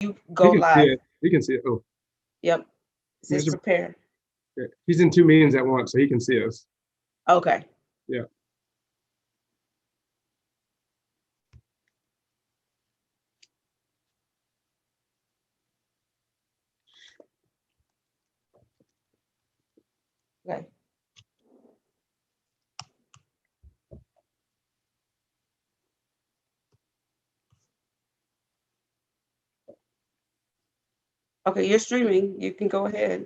He go can see live. it. He can see it. Oh, Yep. It says Mr. prepare. He's in 2 meetings at once, so he can see us. Okay. Yeah. Okay. Okay, you're streaming. You can go ahead.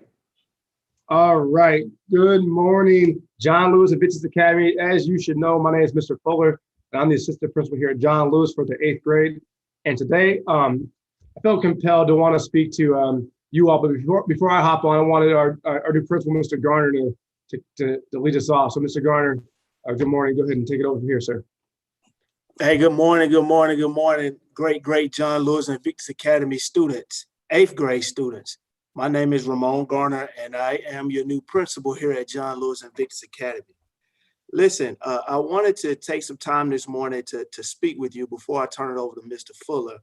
All right. Good morning, John Lewis of Vitesse Academy. As you should know, my name is Mr. Fuller, and I'm the assistant principal here at John Lewis for the 8th grade. And today, I felt compelled to want to speak to you all. But before I hop on, I wanted our new principal, Mr. Garner, to lead us off. So, Mr. Garner, good morning. Go ahead and take it over from here, sir. Hey, good morning, good morning, good morning. Great John Lewis and Vitesse Academy students, 8th grade students. My name is Ramon Garner, and I am your new principal here at John Lewis and Vitesse Academy. Listen, I wanted to take some time this morning to speak with you before I turn it over to Mr. Fuller,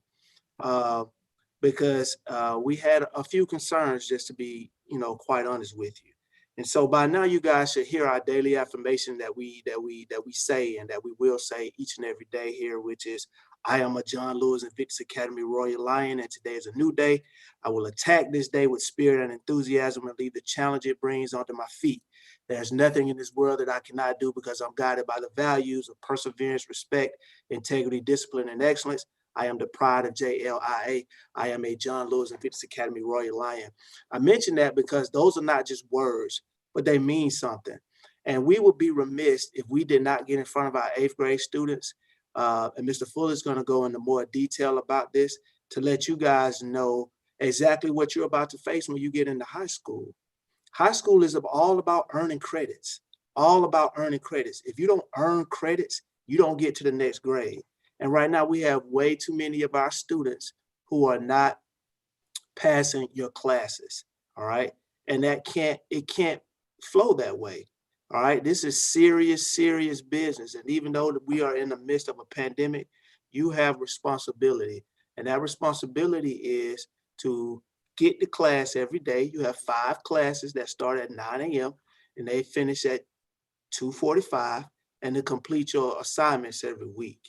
because we had a few concerns, just to be, quite honest with you. And so by now you guys should hear our daily affirmation that we say and that we will say each and every day here, which is, I am a John Lewis and Vitesse Academy Royal Lion, and today is a new day. I will attack this day with spirit and enthusiasm and leave the challenge it brings onto my feet. There's nothing in this world that I cannot do because I'm guided by the values of perseverance, respect, integrity, discipline, and excellence. I am the pride of JLIA. I am a John Lewis and Vitesse Academy Royal Lion. I mention that because those are not just words, but they mean something. And we would be remiss if we did not get in front of our 8th grade students. And Mr. Fuller is going to go into more detail about this to let you guys know exactly what you're about to face when you get into high school. High school is all about earning credits, all about earning credits. If you don't earn credits, you don't get to the next grade. And right now we have way too many of our students who are not passing your classes, all right? And it can't flow that way, all right? This is serious business. And even though we are in the midst of a pandemic, you have responsibility. And that responsibility is to get to class every day. You have 5 classes that start at 9 a.m. and they finish at 2:45, and to complete your assignments every week.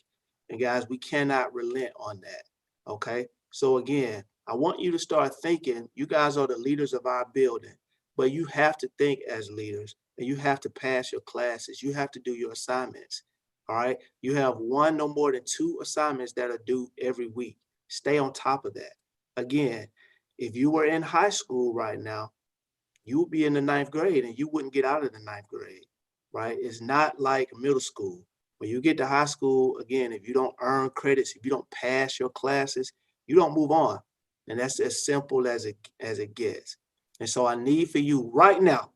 And guys, we cannot relent on that, okay? So again, I want you to start thinking, you guys are the leaders of our building, but you have to think as leaders, and you have to pass your classes. You have to do your assignments, all right? You have 1, no more than 2 assignments that are due every week. Stay on top of that. Again, if you were in high school right now, you would be in the 9th grade and you wouldn't get out of the 9th grade, right? It's not like middle school. When you get to high school, again, if you don't earn credits, if you don't pass your classes, you don't move on. And that's as simple as it gets. And so I need for you right now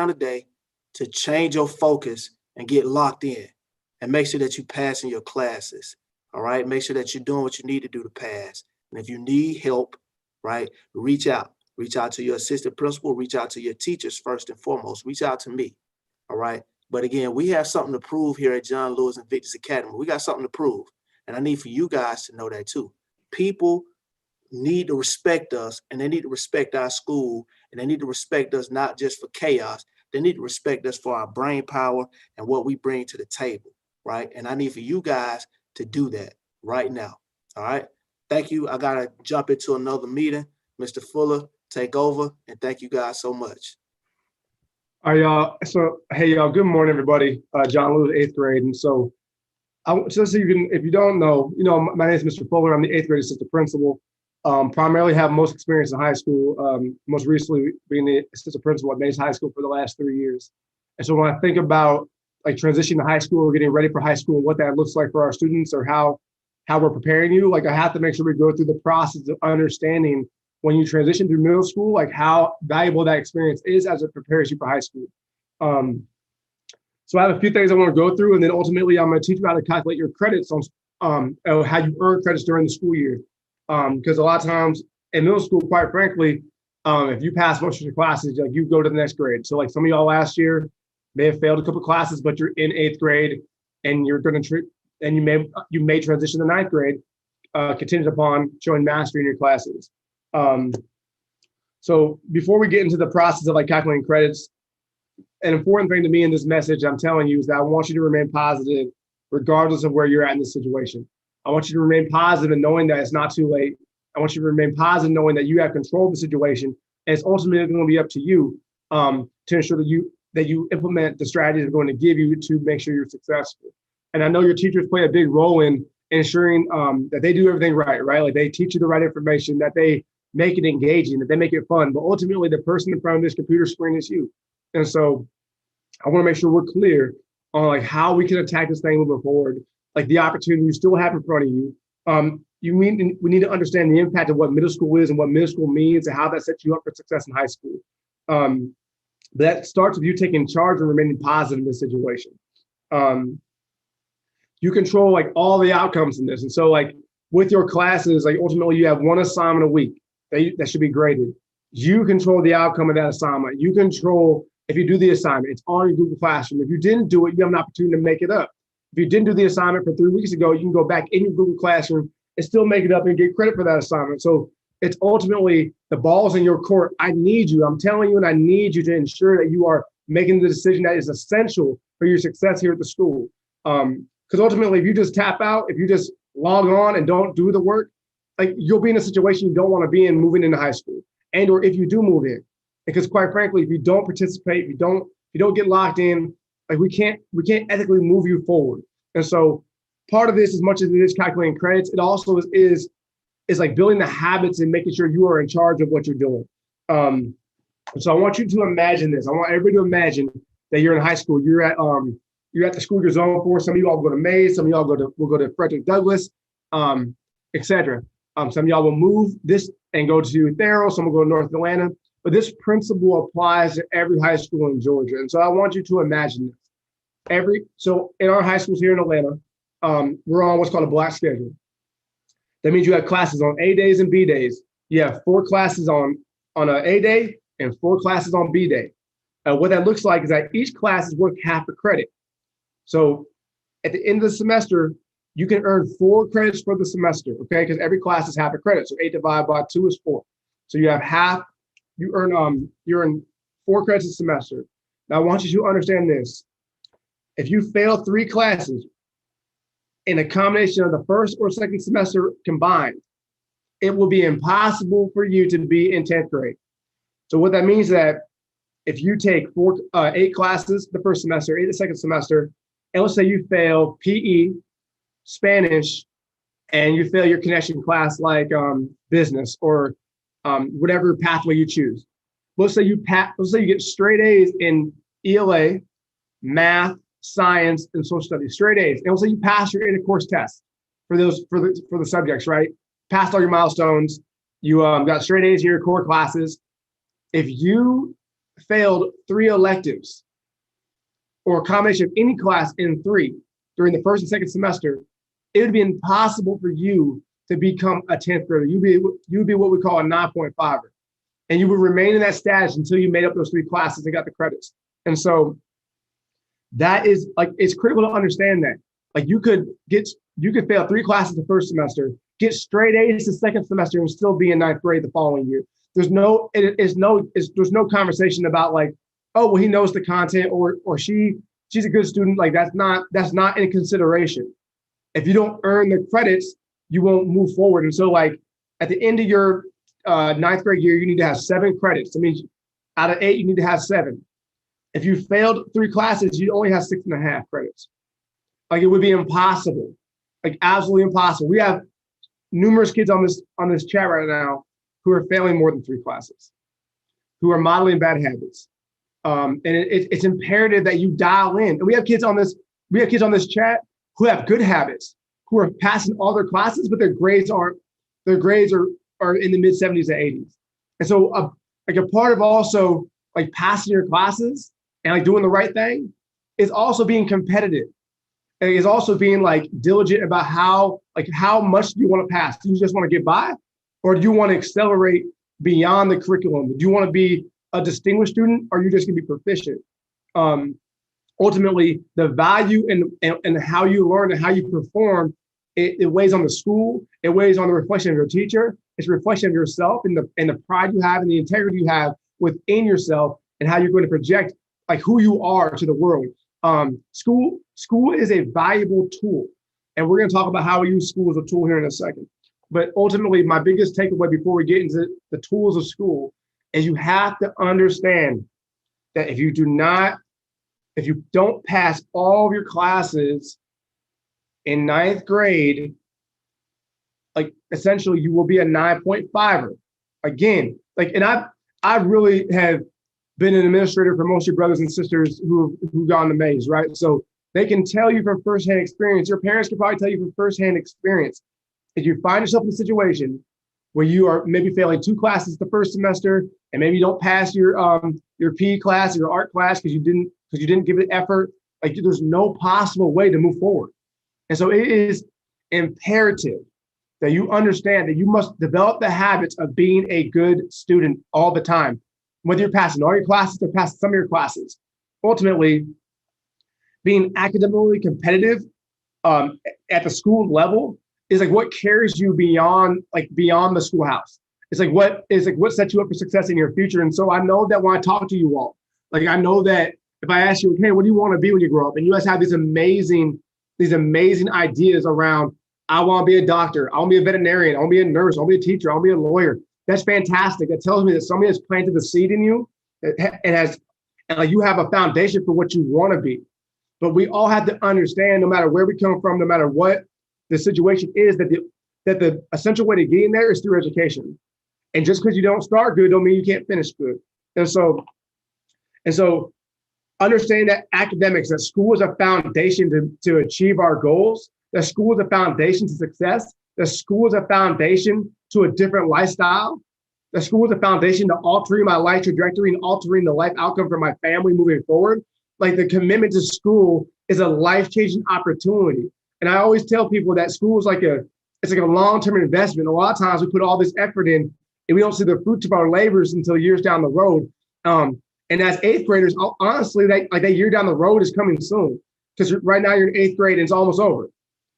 today, to change your focus and get locked in and make sure that you're passing your classes. All right. Make sure that you're doing what you need to do to pass. And if you need help, right, reach out to your assistant principal, reach out to your teachers first and foremost, reach out to me. All right. But again, we have something to prove here at John Lewis and Vitesse Academy. We got something to prove. And I need for you guys to know that too. People need to respect us, and they need to respect our school, and they need to respect us not just for chaos. They need to respect us for our brain power and what we bring to the table, right? And I need for you guys to do that right now. All right. Thank you. I got to jump into another meeting. Mr. Fuller, take over, and thank you guys so much. All right, y'all. So, hey, y'all. Good morning, everybody. John Lewis, 8th grade, and so just so you can, if you don't know, my name is Mr. Fuller. I'm the 8th grade assistant principal. Primarily have most experience in high school. Most recently being the assistant principal at Mays High School for the last 3 years. And so when I think about like transitioning to high school, getting ready for high school, what that looks like for our students, or how we're preparing you, like I have to make sure we go through the process of understanding when you transition through middle school, like how valuable that experience is as it prepares you for high school. So I have a few things I want to go through, and then ultimately I'm going to teach you how to calculate your credits on how you earn credits during the school year. Because a lot of times in middle school, quite frankly, if you pass most of your classes, like you go to the next grade. So like some of y'all last year may have failed a couple of classes, but you're in 8th grade and you're going to and you may transition to 9th grade. contingent upon showing mastery in your classes. So before we get into the process of like calculating credits, an important thing to me in this message I'm telling you is that I want you to remain positive regardless of where you're at in this situation. I want you to remain positive and knowing that it's not too late. I want you to remain positive knowing that you have control of the situation, and it's ultimately going to be up to you to ensure that you implement the strategies they're going to give you to make sure you're successful. And I know your teachers play a big role in ensuring that they do everything right? Like they teach you the right information, that they make it engaging, that they make it fun. But ultimately, the person in front of this computer screen is you. And so I want to make sure we're clear on like how we can attack this thing moving forward, like the opportunity you still have in front of you. We need to understand the impact of what middle school is and what middle school means and how that sets you up for success in high school. That starts with you taking charge and remaining positive in this situation. You control like all the outcomes in this. And so like with your classes, like ultimately you have one assignment a week that should be graded. You control the outcome of that assignment. You control if you do the assignment, it's on your Google Classroom. If you didn't do it, you have an opportunity to make it up. If you didn't do the assignment for 3 weeks ago, you can go back in your Google Classroom and still make it up and get credit for that assignment. So it's ultimately the ball's in your court. I need you. I'm telling you, and I need you to ensure that you are making the decision that is essential for your success here at the school. Because ultimately, if you just tap out, if you just log on and don't do the work, like you'll be in a situation you don't want to be in moving into high school, and or if you do move in. Because quite frankly, if you don't participate, if you don't get locked in, like we can't ethically move you forward. And so part of this, as much as it is calculating credits, it also is like building the habits and making sure you are in charge of what you're doing. So I want you to imagine this. I want everybody to imagine that you're in high school. You're at the school you're zoned for. Some of you all go to Mays. Some of y'all will go to Frederick Douglass, etc. Some of y'all will move this and go to Thero. Some will go to North Atlanta. But this principle applies to every high school in Georgia. And so I want you to imagine this. So in our high schools here in Atlanta, we're on what's called a block schedule. That means you have classes on A days and B days. You have 4 classes on an A day and 4 classes on B day. What that looks like is that each class is worth half a credit. So at the end of the semester, you can earn 4 credits for the semester, okay? Because every class is half a credit. So 8 divided by 2 is 4. So you have half. You earn 4 credits a semester. Now I want you to understand this. If you fail 3 classes in a combination of the first or second semester combined, it will be impossible for you to be in 10th grade. So what that means is that if you take 8 classes the first semester, 8 the second semester, and let's say you fail PE, Spanish, and you fail your connection class like business or whatever pathway you choose. Let's say you get straight A's in ELA, math, science, and social studies, straight A's. And let's say you pass your inter-course test for the subjects, right? Passed all your milestones. You got straight A's in your core classes. If you failed 3 electives or a combination of any class in 3 during the first and second semester, it would be impossible for you to become a 10th grader. You'd be what we call a 9.5er. And you would remain in that status until you made up those 3 classes and got the credits. And so that is like, it's critical to understand that. Like you could fail 3 classes the first semester, get straight A's the second semester and still be in 9th grade the following year. There's no conversation about like, oh, well, he knows the content or she's a good student. Like that's not in consideration. If you don't earn the credits, you won't move forward. And so like at the end of your 9th grade year, you need to have 7 credits. That means out of 8, you need to have 7. If you failed 3 classes, you only have 6.5 credits. Like it would be impossible, like absolutely impossible. We have numerous kids on this chat right now who are failing more than 3 classes, who are modeling bad habits. And it's imperative that you dial in. And we have kids on this chat who have good habits, who are passing all their classes, but their grades are in the mid 70s and 80s. And so a part of also like passing your classes and like doing the right thing is also being competitive. And is also being like diligent about how much do you want to pass? Do you just want to get by? Or do you want to accelerate beyond the curriculum? Do you want to be a distinguished student or are you just gonna be proficient? Ultimately, the value and how you learn and how you perform it weighs on the school, it weighs on the reflection of your teacher, it's a reflection of yourself and the pride you have and the integrity you have within yourself and how you're going to project like who you are to the world. School is a valuable tool. And we're going to talk about how we use school as a tool here in a second. But ultimately, my biggest takeaway before we get into the tools of school is you have to understand that if you don't pass all of your classes in ninth grade, like essentially you will be a 9.5er. Again, like, and I really have been an administrator for most of your brothers and sisters who've gone to Mays, right? So they can tell you from firsthand experience. Your parents can probably tell you from firsthand experience. If you find yourself in a situation where you are maybe failing 2 classes the first semester, and maybe you don't pass your PE class or your art class because you didn't give it effort, like there's no possible way to move forward. And so it is imperative that you understand that you must develop the habits of being a good student all the time, whether you're passing all your classes or passing some of your classes. Ultimately, being academically competitive at the school level is like what carries you beyond the schoolhouse. It's like what sets you up for success in your future. And so I know that when I talk to you all, like I know that if I ask you, hey, what do you want to be when you grow up? And you guys have these amazing ideas around, I want to be a doctor, I want to be a veterinarian, I want to be a nurse, I want to be a teacher, I want to be a lawyer. That's fantastic. That tells me that somebody has planted the seed in you and like you have a foundation for what you want to be. But we all have to understand, no matter where we come from, no matter what the situation is, that the essential way to get in there is through education. And just because you don't start good don't mean you can't finish good. And so understanding that academics, that school is a foundation to achieve our goals, that school is a foundation to success, that school is a foundation to a different lifestyle, that school is a foundation to altering my life trajectory and altering the life outcome for my family moving forward. Like the commitment to school is a life-changing opportunity. And I always tell people that school is like a long-term investment. A lot of times we put all this effort in and we don't see the fruits of our labors until years down the road. And as 8th graders, honestly, that year down the road is coming soon, because right now you're in 8th grade and it's almost over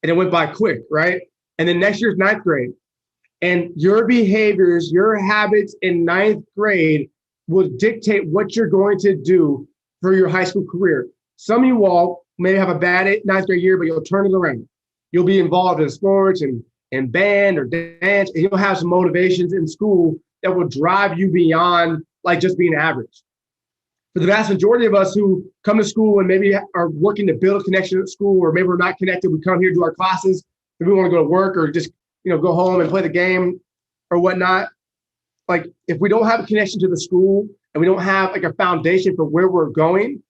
and it went by quick, right? And then next year's 9th grade. And your behaviors, your habits in 9th grade will dictate what you're going to do for your high school career. Some of you all may have a bad 9th grade year, but you'll turn it around. You'll be involved in sports and band or dance, and you'll have some motivations in school that will drive you beyond like just being average. For the vast majority of us who come to school and maybe are working to build a connection at school, or maybe we're not connected, we come here to do our classes, if we want to go to work or just go home and play the game or whatnot. Like if we don't have a connection to the school and we don't have like a foundation for where we're going,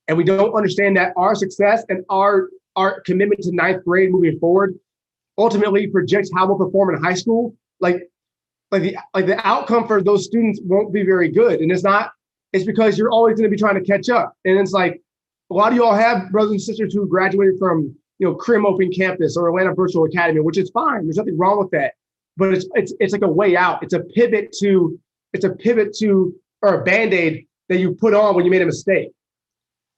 and we don't understand that our success and our commitment to 9th grade moving forward ultimately projects how we'll perform in high school, like the outcome for those students won't be very good. And it's because you're always going to be trying to catch up. And it's like a lot of you all have brothers and sisters who graduated from Crim Open Campus or Atlanta Virtual Academy, which is fine. There's nothing wrong with that. But it's like a way out. It's a pivot to or a Band-Aid that you put on when you made a mistake.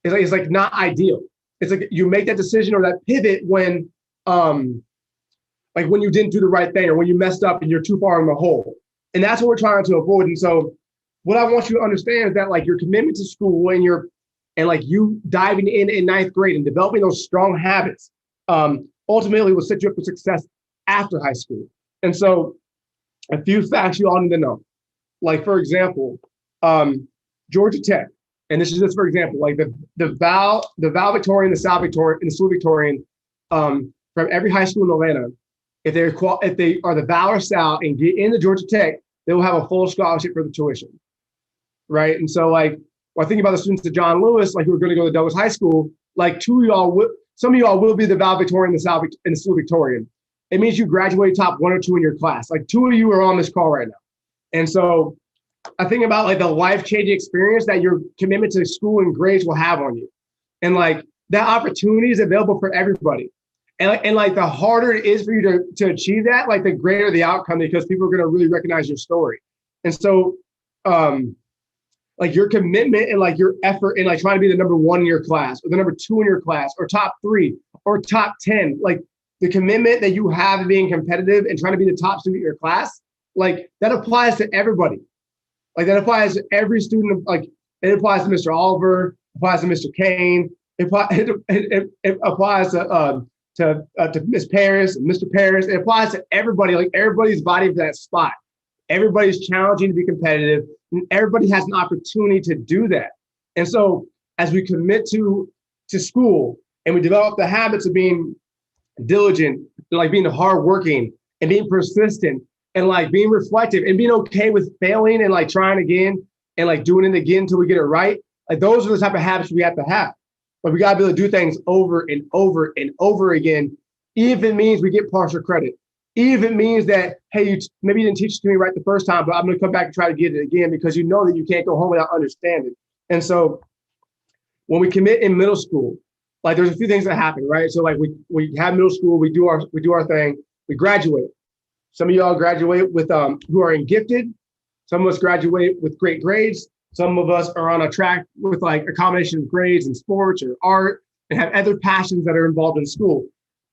It's like not ideal. It's like you make that decision or that pivot when when you didn't do the right thing or when you messed up and you're too far in the hole. And that's what we're trying to avoid. And so what I want you to understand is that like your commitment to school and you diving in 9th grade and developing those strong habits ultimately will set you up for success after high school. And so a few facts you all need to know. Like, for example, Georgia Tech, and this is just for example, like the valedictorian, the salvatorian, and the salute Victorian from every high school in Atlanta, if they are the Val or Sal and get into Georgia Tech, they will have a full scholarship for the tuition, right? And so when I think about the students at John Lewis, like who are going to go to Douglas High School, like some of y'all will be the valedictorian, the salute, and the salute Victorian. It means you graduate top 1 or 2 in your class. Like 2 of you are on this call right now. And so I think about like the life-changing experience that your commitment to school and grades will have on you. And like that opportunity is available for everybody. And like the harder it is for you to achieve that, like the greater the outcome, because people are going to really recognize your story. And so like your commitment and like your effort in like trying to be the number 1 in your class or the number 2 in your class or top 3 or top 10, like the commitment that you have to being competitive and trying to be the top student in your class, like that applies to everybody. Like that applies to every student. Like it applies to Mr. Oliver, applies to Mr. Kane. It applies to Miss Paris, Mr. Paris. It applies to everybody. Like everybody's vying for that spot. Everybody's challenging to be competitive, and everybody has an opportunity to do that. And so, as we commit to school and we develop the habits of being diligent, like being hardworking and being persistent and like being reflective and being okay with failing and like trying again and like doing it again until we get it right. Like those are the type of habits we have to have. But we got to be able to do things over and over and over again, even if it means we get partial credit. Even if it means that, hey, maybe you didn't teach it to me right the first time, but I'm going to come back and try to get it again because you know that you can't go home without understanding. And so when we commit in middle school, like there's a few things that happen, right? So like we have middle school, we do our thing, we graduate. Some of y'all graduate with who are in gifted. Some of us graduate with great grades. Some of us are on a track with like a combination of grades and sports or art and have other passions that are involved in school.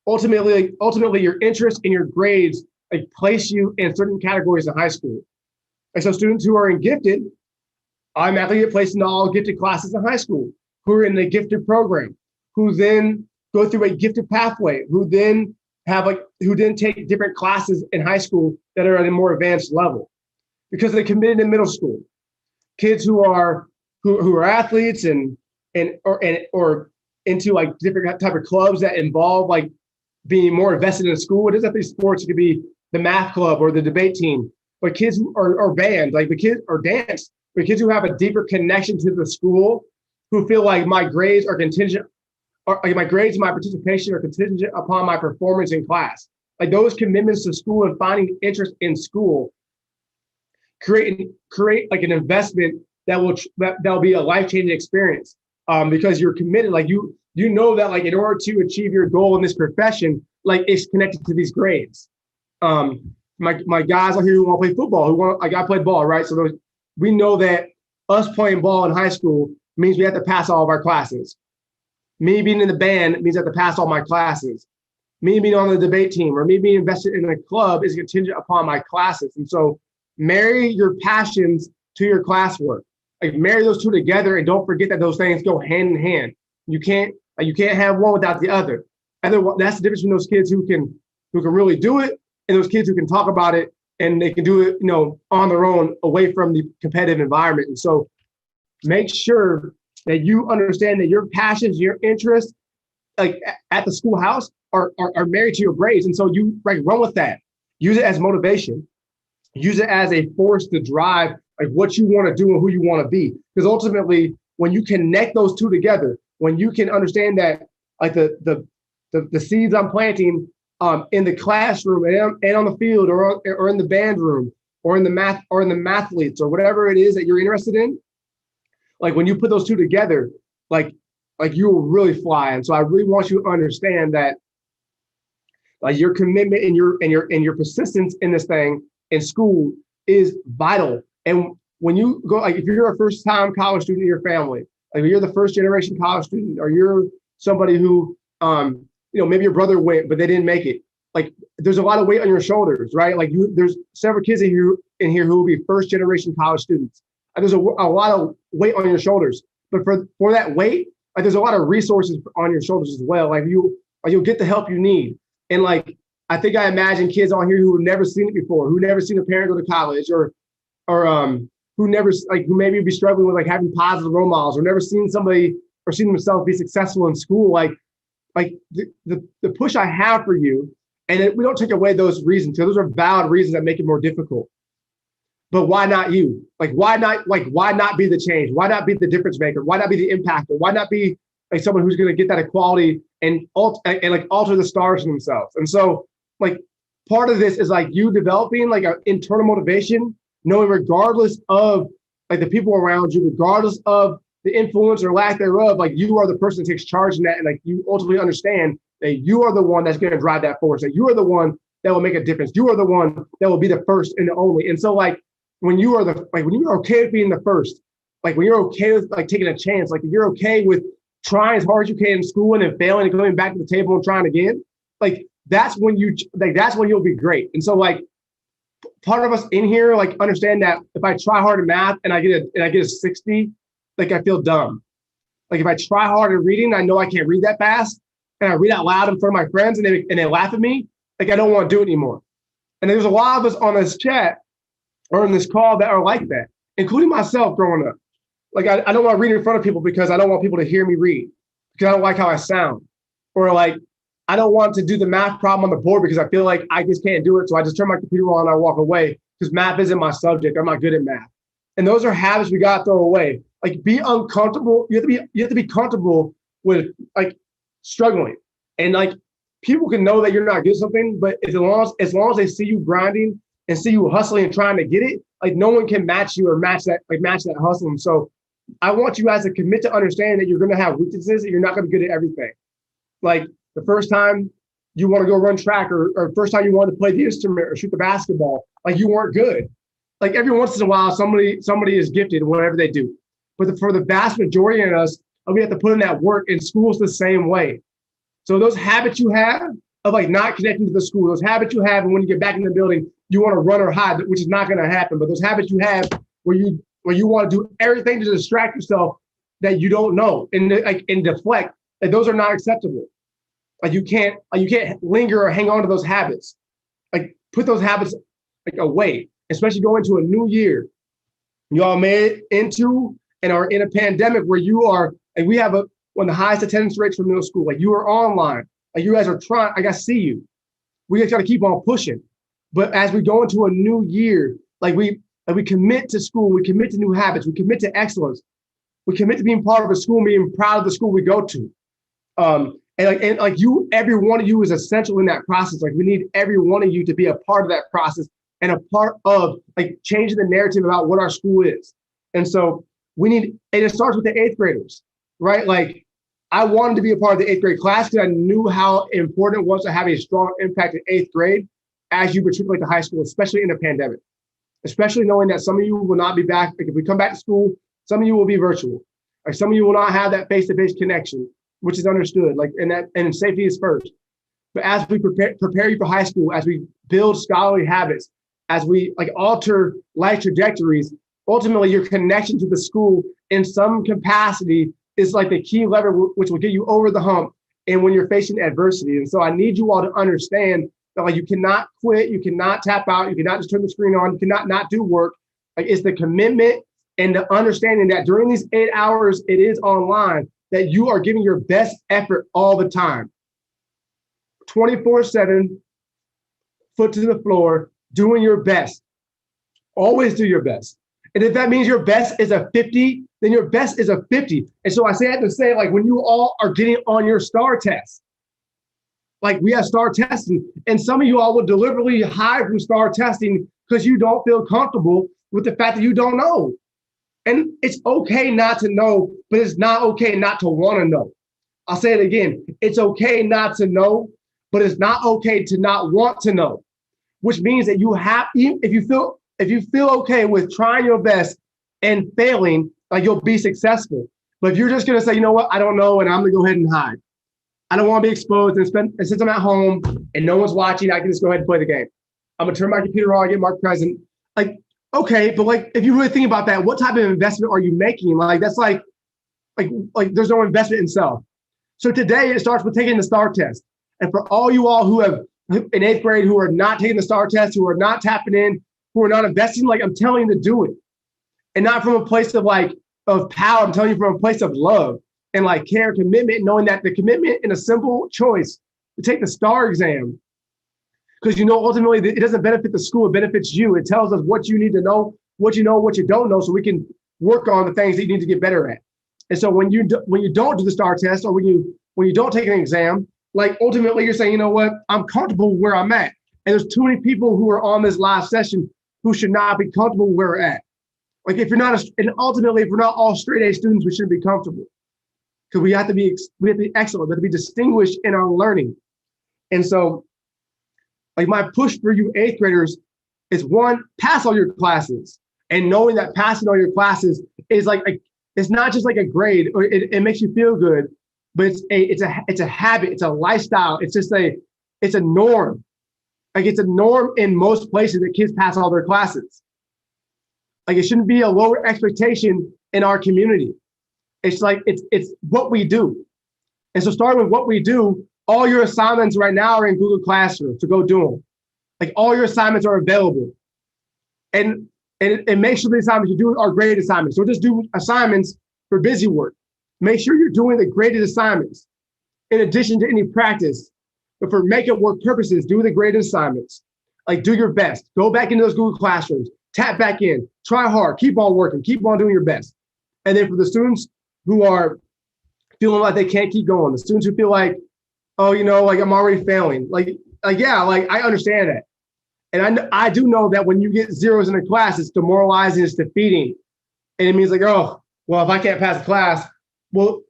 Ultimately, your interest in your grades like place you in certain categories in high school. And so students who are in gifted automatically get placed into all gifted classes in high school, who are in the gifted program, who then go through a gifted pathway, who then take different classes in high school that are at a more advanced level because they committed in middle school. Kids who are athletes or into like different type of clubs that involve like being more invested in school. It doesn't have to be sports. It could be the math club or the debate team. But kids or bands, like the kids or dance, but kids who have a deeper connection to the school, who feel like my grades are contingent, or like my grades, my participation are contingent upon my performance in class. Like those commitments to school and finding interest in school create like an investment that will be a life-changing experience because you're committed. Like you know that like in order to achieve your goal in this profession, like it's connected to these grades. My guys out here who want to play football, I played ball, right? So we know that us playing ball in high school means we have to pass all of our classes. Me being in the band means I have to pass all my classes. Me being on the debate team or me being invested in a club is contingent upon my classes. And so marry your passions to your classwork. Like marry those two together and don't forget that those things go hand in hand. You can't have one without the other. That's the difference between those kids who can really do it and those kids who can talk about it and they can do it, on their own away from the competitive environment. And so make sure that you understand that your passions, your interests, like at the schoolhouse are married to your grades. And so you run with that. Use it as motivation. Use it as a force to drive like what you want to do and who you want to be. Because ultimately, when you connect those two together, when you can understand that like the seeds I'm planting in the classroom and on the field or in the band room or in the mathletes or whatever it is that you're interested in, like when you put those two together, like you will really fly. And so I really want you to understand that like your commitment and your persistence in this thing in school is vital. And when you go, like if you're a first-time college student in your family, like if you're the first generation college student, or you're somebody who maybe your brother went but they didn't make it, like there's a lot of weight on your shoulders, right? Like there's several kids in here who will be first generation college students. And there's a lot of weight on your shoulders. But for that weight, like there's a lot of resources on your shoulders as well. Like you'll get the help you need. And like I think I imagine kids on here who have never seen it before, who never seen a parent go to college, or who maybe be struggling with like having positive role models, or never seen somebody or seen themselves be successful in school. Like the push I have for you, and we don't take away those reasons, because those are valid reasons that make it more difficult. But why not you? Like why not be the change? Why not be the difference maker? Why not be the impactor? Why not be like someone who's going to get that equality and alter the stars for themselves? And so like part of this is like you developing like an internal motivation, knowing regardless of like the people around you, regardless of the influence or lack thereof, like you are the person that takes charge in that, and like you ultimately understand that you are the one that's going to drive that force, that you are the one that will make a difference. You are the one that will be the first and the only. And so like when you're okay with being the first, like when you're okay with like taking a chance, like if you're okay with trying as hard as you can in school and then failing and going back to the table and trying again, like that's when you'll be great. And so like part of us in here like understand that if I try hard in math and I get a 60, like I feel dumb. Like if I try hard in reading, I know I can't read that fast, and I read out loud in front of my friends and they laugh at me, like I don't want to do it anymore. And there's a lot of us on this chat or in this call that are like that, including myself growing up. Like I don't want to read in front of people because I don't want people to hear me read, because I don't like how I sound. Or like I don't want to do the math problem on the board because I feel like I just can't do it. So I just turn my computer on and I walk away because math isn't my subject. I'm not good at math. And those are habits we got to throw away. Like be uncomfortable. You have to be comfortable with like struggling. And like people can know that you're not good at something, but as long as they see you grinding and see you hustling and trying to get it, like no one can match you or match that hustle. And so I want you guys to commit to understanding that you're going to have weaknesses and you're not going to be good at everything. Like the first time you want to go run track or first time you want to play the instrument or shoot the basketball, like you weren't good. Like every once in a while, somebody is gifted in whatever they do. But for the vast majority of us, we have to put in that work, and school's the same way. So those habits you have of like not connecting to the school, those habits you have, and when you get back in the building, you want to run or hide, which is not going to happen. But those habits you have where you want to do everything to distract yourself that you don't know and deflect, like those are not acceptable. Like you can't linger or hang on to those habits. Like put those habits like away, especially going into a new year. You all made it into and are in a pandemic where you are, and we have one of the highest attendance rates for middle school. Like you are online, like you guys are trying, like I see you. We just got to keep on pushing. But as we go into a new year, we commit to school, we commit to new habits, we commit to excellence, we commit to being part of a school, being proud of the school we go to. Every one of you is essential in that process. Like we need every one of you to be a part of that process and a part of like changing the narrative about what our school is. And so and it starts with the 8th graders, right? Like I wanted to be a part of the 8th grade class because I knew how important it was to have a strong impact in 8th grade as you matriculate to high school, especially in a pandemic, especially knowing that some of you will not be back. Like if we come back to school, some of you will be virtual. Like some of you will not have that face-to-face connection, which is understood. Like and safety is first. But as we prepare you for high school, as we build scholarly habits, as we like alter life trajectories, ultimately your connection to the school in some capacity is like the key lever which will get you over the hump and when you're facing adversity. And so I need you all to understand that like you cannot quit, you cannot tap out, you cannot just turn the screen on, you cannot not do work. Like it's the commitment and the understanding that during these 8 hours it is online, that you are giving your best effort all the time. 24/7, foot to the floor, doing your best. Always do your best. And if that means your best is a 50, then your best is a 50. And so I say that to say, like, when you all are getting on your STAR test, like we have STAR testing, and some of you all will deliberately hide from STAR testing because you don't feel comfortable with the fact that you don't know. And it's okay not to know, but it's not okay not to want to know. I'll say it again. It's okay not to know, but it's not okay to not want to know, which means that you have, if you feel okay with trying your best and failing, like you'll be successful. But if you're just going to say, you know what, I don't know, and I'm going to go ahead and hide. I don't want to be exposed and since I'm at home and no one's watching, I can just go ahead and play the game. I'm going to turn my computer on, get marked present. Like, okay, but like, if you really think about that, what type of investment are you making? Like, that's like there's no investment in self. So today it starts with taking the STAR test. And for all you all who have in 8th grade, who are not taking the STAR test, who are not tapping in, who are not investing, like I'm telling you to do it. And not from a place of power, I'm telling you from a place of love and like care, commitment, knowing that the commitment in a simple choice to take the STAR exam, because ultimately it doesn't benefit the school, it benefits you. It tells us what you need to know, what you don't know, so we can work on the things that you need to get better at. And so when you don't do the STAR test, or when you don't take an exam, like ultimately you're saying, you know what, I'm comfortable where I'm at. And there's too many people who are on this live session who should not be comfortable where we're at. Like and ultimately, if we're not all straight A students, we shouldn't be comfortable. Because we have to be excellent, we have to be distinguished in our learning. And so like my push for you 8th graders is, one, pass all your classes. And knowing that passing all your classes is it's not just like a grade, or it makes you feel good, but it's a habit, it's a lifestyle. It's just it's a norm. Like it's a norm in most places that kids pass all their classes. Like it shouldn't be a lower expectation in our community. It's like, it's what we do. And so starting with what we do, all your assignments right now are in Google Classroom, so go do them. Like all your assignments are available. And make sure the assignments you do are graded assignments. So just do assignments for busy work. Make sure you're doing the graded assignments in addition to any practice. But for make it work purposes, do the graded assignments. Like do your best. Go back into those Google Classrooms, tap back in, try hard, keep on working, keep on doing your best. And then for the students who are feeling like they can't keep going, the students who feel like, oh, you know, like I'm already failing. Yeah, like I understand that. And I do know that when you get zeros in a class, it's demoralizing, it's defeating. And it means like, oh, well, if I can't pass the class, well,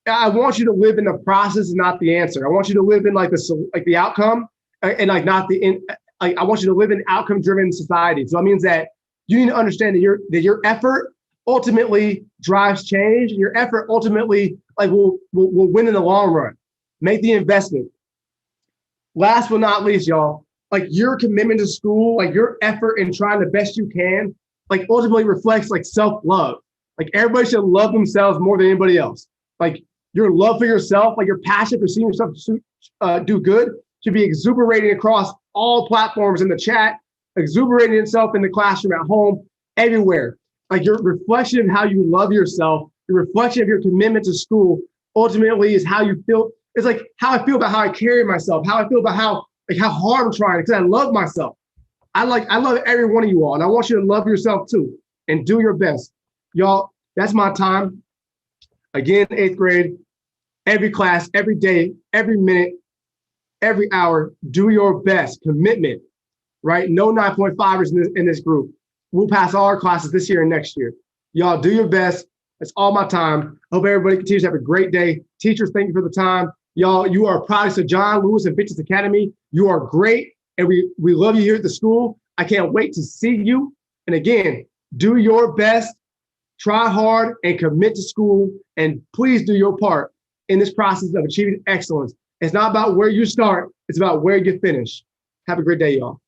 I want you to live in the process and not the answer. I want you to live in like the outcome and like not the, I want you to live in an outcome-driven society. So that means that you need to understand that your effort ultimately drives change. And your effort ultimately like will win in the long run. Make the investment. Last but not least, y'all, like your commitment to school, like your effort in trying the best you can, like ultimately reflects like self-love. Like everybody should love themselves more than anybody else. Like your love for yourself, like your passion for seeing yourself do good should be exuberating across all platforms in the chat, exuberating itself in the classroom, at home, everywhere. Like your reflection of how you love yourself, the reflection of your commitment to school ultimately is how you feel. It's like how I feel about how I carry myself, how I feel about how hard I'm trying, because I love myself. I love every one of you all, and I want you to love yourself too and do your best. Y'all, that's my time. Again, 8th grade, every class, every day, every minute, every hour, do your best. Commitment, right? No 9.5ers in this group. We'll pass all our classes this year and next year. Y'all do your best. That's all my time. Hope everybody continues to have a great day. Teachers, thank you for the time. Y'all, you are products of John Lewis and Bitches Academy. You are great, and we love you here at the school. I can't wait to see you. And again, do your best, try hard, and commit to school. And please do your part in this process of achieving excellence. It's not about where you start, it's about where you finish. Have a great day, y'all.